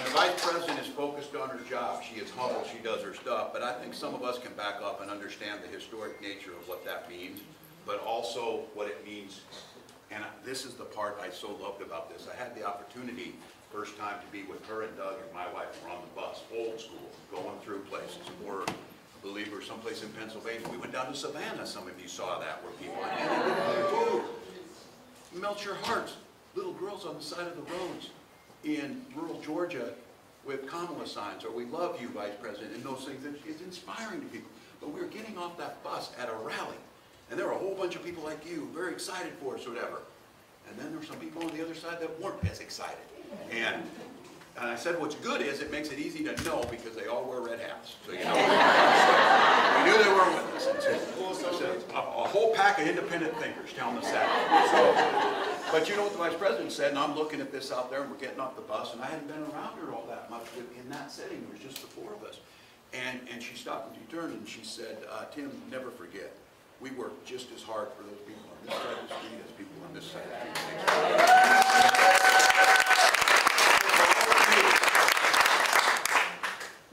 the Vice President is focused on her job. She is humble, she does her stuff, but I think some of us can back up and understand the historic nature of what that means, but also what it means. And this is the part I so loved about this. I had the opportunity, first time, to be with her and Doug and my wife were on the bus, old school, going through places. We're, I believe we're someplace in Pennsylvania. We went down to Savannah, some of you saw that, where people, and it melts your hearts. Little girls on the side of the roads in rural Georgia with Kamala signs, or we love you, Vice President, and those things. It's inspiring to people. But we were getting off that bus at a rally, and there were a whole bunch of people like you, very excited for us, or whatever. And then there were some people on the other side that weren't as excited. And I said, what's good is it makes it easy to know because they all wear red hats. So, you know, we knew they were with us. I said, a whole pack of independent thinkers telling us that. So, but you know what the Vice President said, and I'm looking at this out there, and we're getting off the bus, and I hadn't been around her all that much in that setting. There was just the four of us. And she stopped and she turned and she said, Tim, never forget, we work just as hard for those people on this side of the street as people on this side of the street.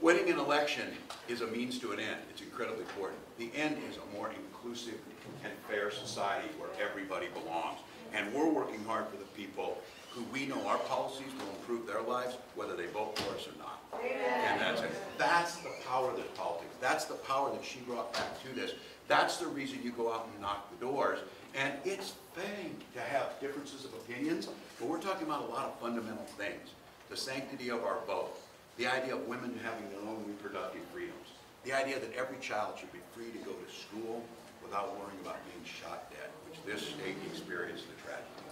Winning an election is a means to an end. It's incredibly important. The end is a more inclusive and fair society where everybody belongs. And we're working hard for the people who we know our policies will improve their lives, whether they vote for us or not. And that's it. That's the power of this politics. That's the power that she brought back to this. That's the reason you go out and knock the doors. And it's fine to have differences of opinions, but we're talking about a lot of fundamental things. The sanctity of our vote. The idea of women having their own reproductive freedoms. The idea that every child should be free to go to school without worrying about being shot dead, which this state experienced the tragedy.